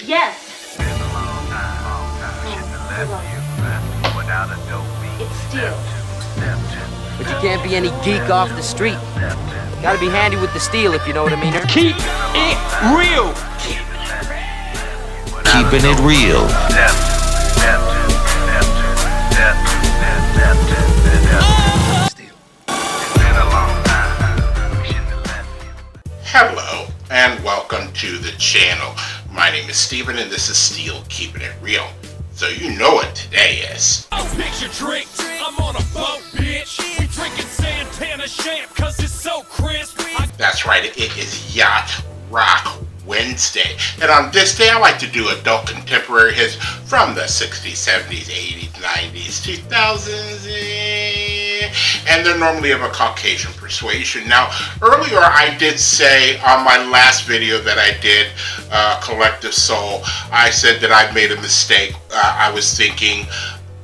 Yes. It's steel. But you can't be any geek off the street. Gotta be handy with the steel, if you know what I mean. Keep it real. Keeping it real. Hello and welcome to the channel. My name is Steven and this is Steel Keeping It Real. So you know what today is. Oh, mix your drink. I'm on a boat, bitch. We drinking Santana champ cause it's so crisp. That's right, it is Yacht Rock Wednesday. And on this day I like to do adult contemporary hits from the 60s, 70s, 80s, 90s, 2000s, and they're normally of a Caucasian persuasion. Now, earlier I did say on my last video that I did, Collective Soul, I said that I made a mistake. I was thinking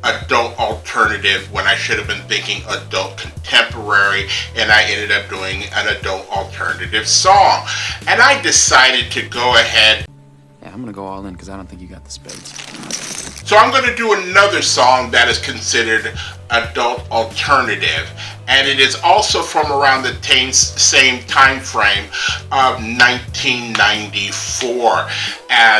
adult alternative when I should have been thinking adult contemporary, and I ended up doing an adult alternative song. And I decided to go ahead. Yeah, I'm gonna go all in because I don't think you got the spades. So I'm going to do another song that is considered adult alternative, and it is also from around the same time frame of 1994.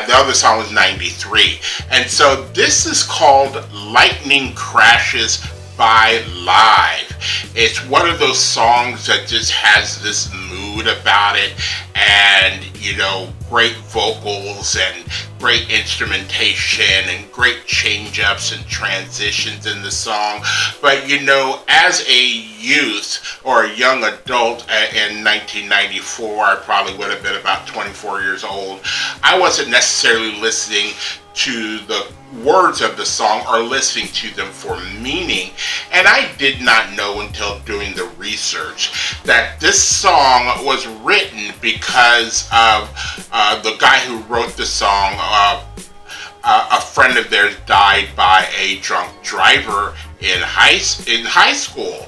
The other song was 93. And so this is called Lightning Crashes by Live. It's one of those songs that just has this mood about it, and you know, great vocals and great instrumentation and great change-ups and transitions in the song. But you know, as a youth or a young adult in 1994, I probably would have been about 24 years old, I wasn't necessarily listening to the words of the song or listening to them for meaning. And I did not know until doing the research that this song was written because of the guy who wrote the song. A friend of theirs died by a drunk driver in high school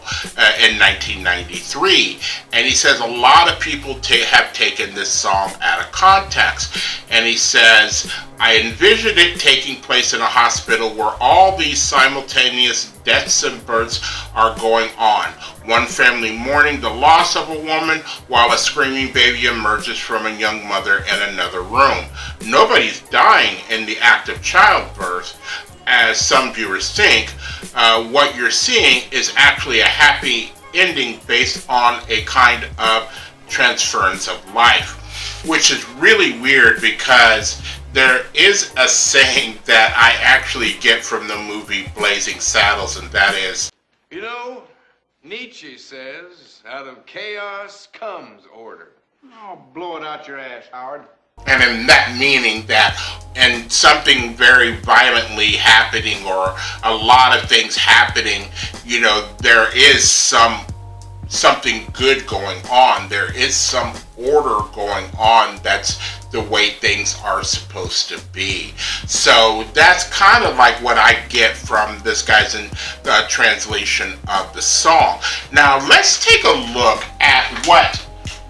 in 1993, and he says a lot of people have taken this song out of context. And he says, I envisioned it taking place in a hospital where all these simultaneous deaths and births are going on. One family mourning the loss of a woman while a screaming baby emerges from a young mother in another room. Nobody's dying in the act of childbirth, as some viewers think. What you're seeing is actually a happy ending based on a kind of transference of life, which is really weird because there is a saying that I actually get from the movie Blazing Saddles, and that is, you know, Nietzsche says, out of chaos comes order. Oh, blow it out your ass, Howard. and in that meaning that in something very violently happening or a lot of things happening, you know, there is something good going on. There is some order going on. That's the way things are supposed to be. So that's kind of like what I get from this guy's translation of the song. Now let's take a look at what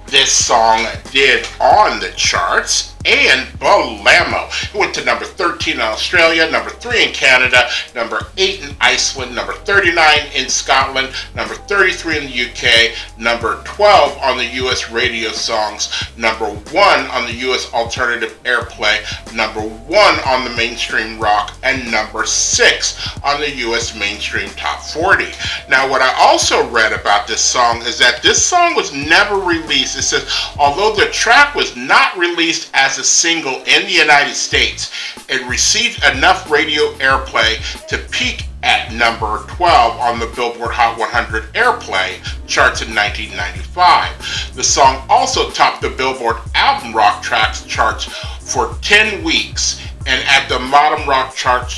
this song did on the charts. And Balamo. It went to number 13 in Australia, number 3 in Canada, number 8 in Iceland, number 39 in Scotland, number 33 in the UK, number 12 on the US radio songs, number 1 on the US alternative airplay, number 1 on the mainstream rock, and number 6 on the US mainstream top 40. Now what I also read about this song is that this song was never released. It says, although the track was not released as a single in the United States, it received enough radio airplay to peak at number 12 on the Billboard Hot 100 Airplay charts in 1995. The song also topped the Billboard Album Rock Tracks charts for 10 weeks and at the Bottom Rock Track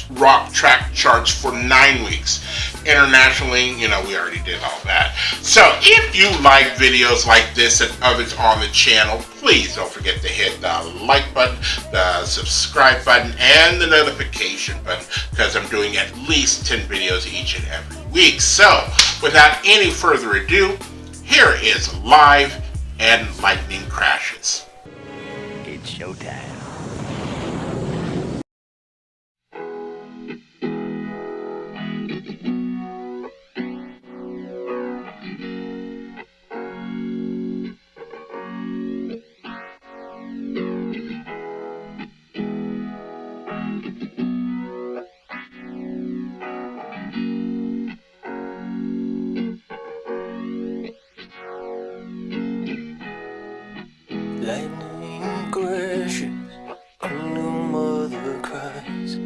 charts for 9 weeks. Internationally, you know, we already did all that. So if you like videos like this and others on the channel, please don't forget to hit the like button, the subscribe button, and the notification button, because I'm doing at least 10 videos each and every week. So without any further ado, here is Live and Lightning Crashes. It's showtime. crashes, a new mother cries.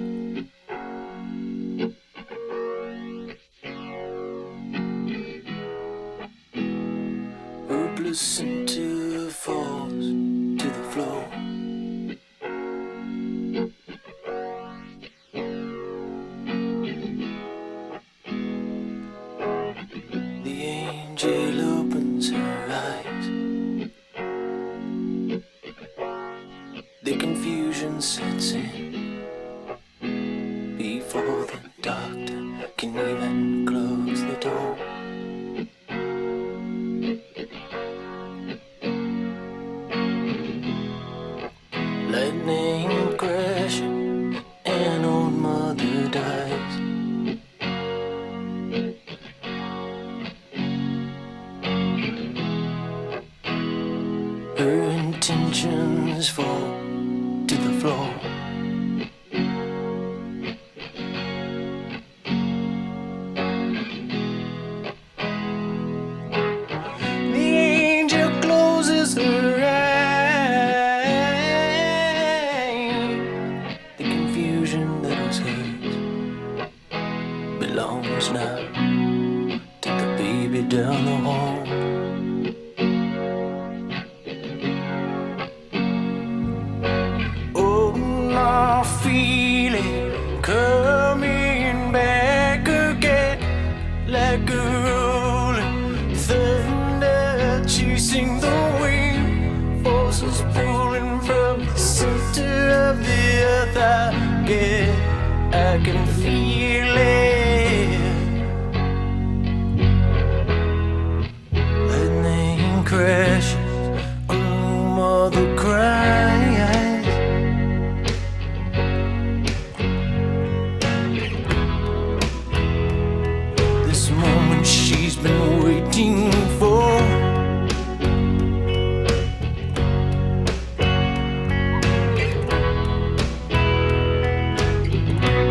Hopeless until it falls to the floor. The angel opens her eyes. The confusion sets in before the doctor can even close the door. Lightning crashes, an old mother dies. Her intentions fall to the floor. The angel closes her eyes. The confusion that was hers belongs now to the baby down the hall. Feeling coming back again, like a rolling thunder chasing the wind, forces pulling from the center of the earth. I can feel it. Lightning crashes, a new mother cries. She's been waiting for.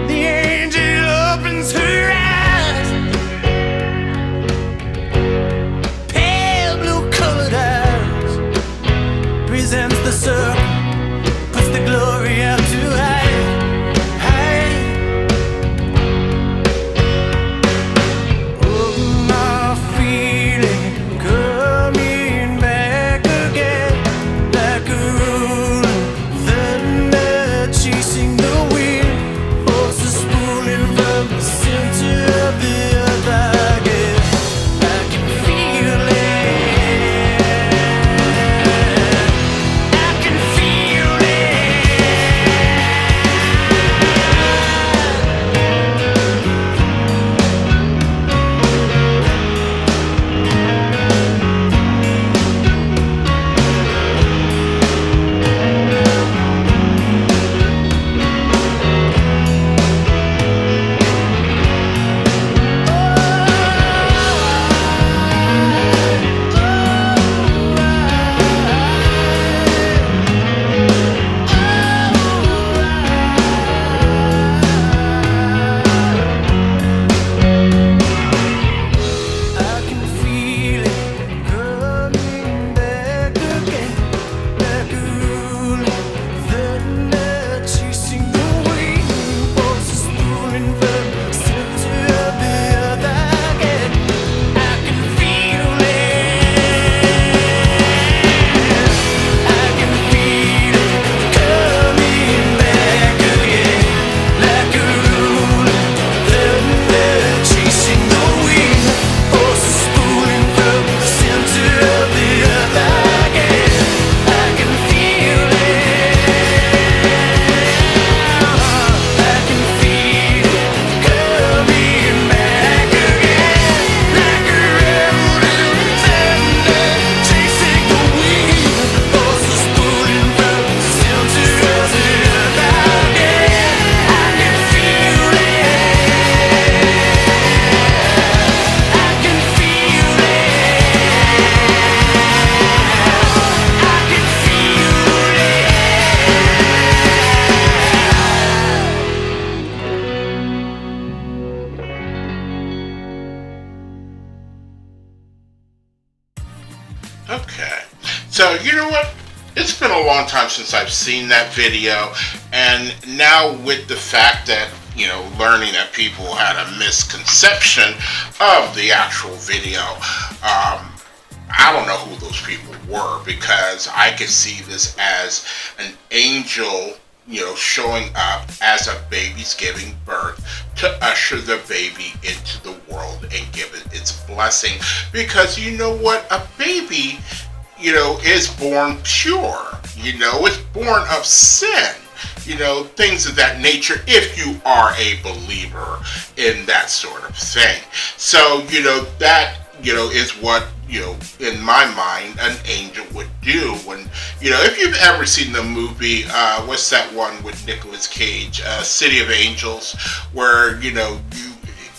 The angel opens her eyes, pale blue colored eyes, presents the circle, puts the glory out to hide. Okay. So, you know what? It's been a long time since I've seen that video, and now with the fact that, you know, learning that people had a misconception of the actual video, I don't know who those people were, because I could see this as an angel, you know, showing up as a baby's giving birth to usher the baby into the world and give it its blessing. Because you know what? A baby, you know, is born pure. You know, it's born of sin. You know, things of that nature, if you are a believer in that sort of thing. So, you know, that, you know, is what, you know, in my mind, an angel would do. When, you know, if you've ever seen the movie, what's that one with Nicolas Cage, City of Angels, where, you know,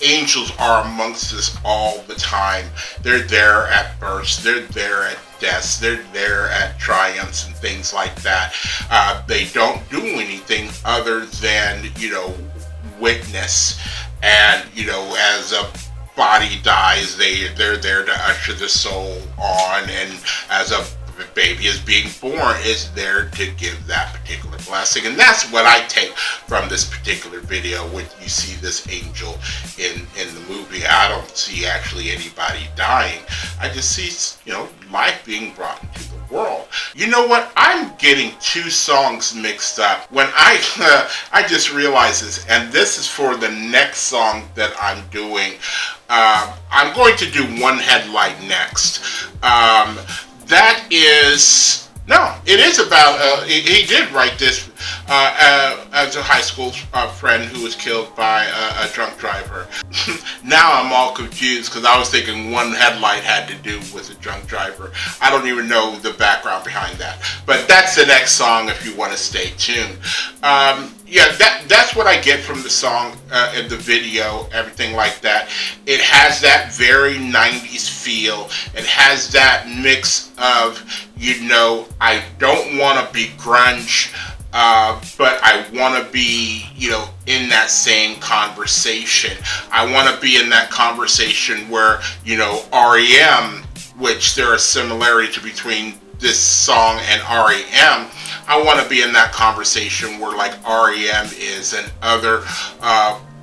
angels are amongst us all the time. They're there at births, they're there at deaths, they're there at triumphs and things like that. They don't do anything other than, you know, witness. And, you know, as a body dies, they're there to usher the soul on, and as a baby is being born, is there to give that particular blessing. And that's what I take from this particular video. When you see this angel in the movie, I don't see actually anybody dying. I just see, you know, life being brought into the world. You know what? I'm getting two songs mixed up. When I just realized this, and this is for the next song that I'm doing. I'm going to do One Headlight next. That is, no, it is about, he did write this as a high school friend who was killed by a drunk driver. Now I'm all confused, because I was thinking One Headlight had to do with a drunk driver. I don't even know the background behind that. But that's the next song if you want to stay tuned. Yeah, that's what I get from the song and the video, everything like that. It has that very 90s feel. It has that mix of, you know, I don't want to be grunge, but I want to be, you know, in that same conversation. I want to be in that conversation where, you know, REM, which there are similarities between this song and REM. I want to be in that conversation where, like, REM is and other,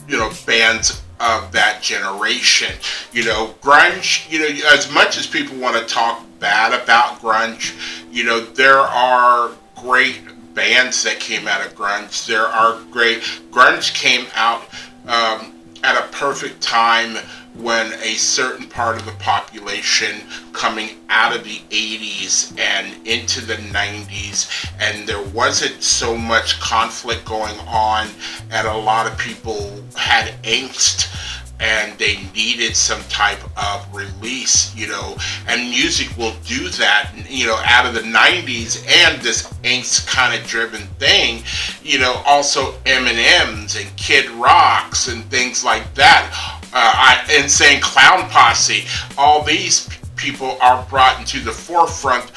you know, bands of that generation. You know, grunge, you know, as much as people want to talk bad about grunge, you know, there are great bands that came out of grunge. There are great, grunge came out at a perfect time when a certain part of the population coming out of the 80s and into the 90s, and there wasn't so much conflict going on, and a lot of people had angst, and they needed some type of release, you know, and music will do that, you know, out of the 90s and this angst kind of driven thing, you know, also Eminem's and Kid Rock's and things like that, Insane Clown Posse, all these people are brought into the forefront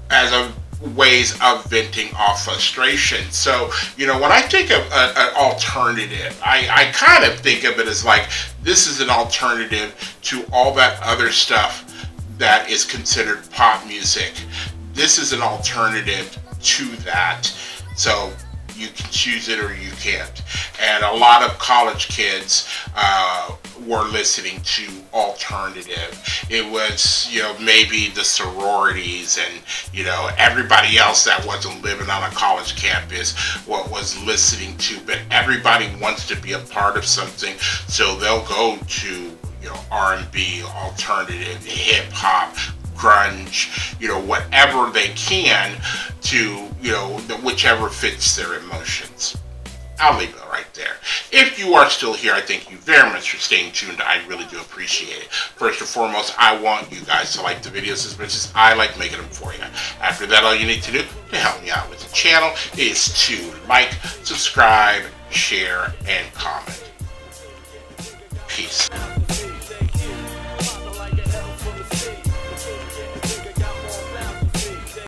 as a ways of venting off frustration. So, you know, when I think of an alternative, I kind of think of it as like, this is an alternative to all that other stuff that is considered pop music. This is an alternative to that. So you can choose it or you can't. And a lot of college kids were listening to alternative. It was, you know, maybe the sororities and, you know, everybody else that wasn't living on a college campus what was listening to, but everybody wants to be a part of something, so they'll go to, you know, R&B, alternative, hip hop, grunge, you know, whatever they can to, you know, whichever fits their emotions. I'll leave it right there. If you are still here, I thank you very much for staying tuned. I really do appreciate it. First and foremost, I want you guys to like the videos as much as I like making them for you. After that, all you need to do to help me out with the channel is to like, subscribe, share, and comment. Peace.